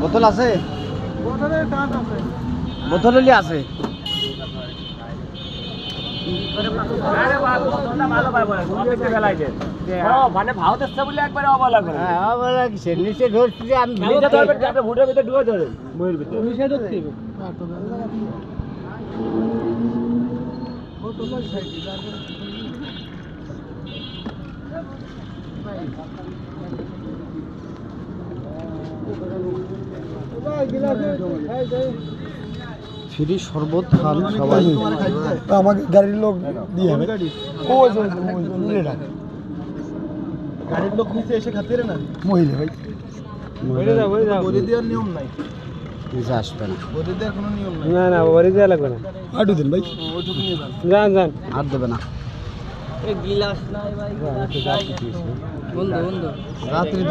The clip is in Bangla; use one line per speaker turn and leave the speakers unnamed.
বোতল আছে? বোতল আছে।
মানে ভাও দেখছে বলে একবারে অবলা করে।
হ্যাঁ অবলা কিসের? নিচে ধরছি যে আমি
নিচে ধরবেন আপনি ভুটের ভিতরে ডুবে ধরেন বইয়ের ভিতরে।
নিচে ধরতে হবে।
ফ্রি শরবত খান সবাই।
আমাকে গাড়ির লোক দিয়ে হবে। গাড়ির লোক নিচে এসে খাতে না মহিলা ভাই। বড়ি দেওয়ার নিয়ম নাই।
নিচে আসবে না।
বড়ি দেওয়ার কোনো নিয়ম নাই।
না না বড়ি দেয়া লাগবে না।
আটু দিন ভাই। ওইটুকু নিয়ে যান।
যান
আর দেবে না।
এই গিলাস নাই ভাই। বন্ধ বন্ধ।
রাত্রি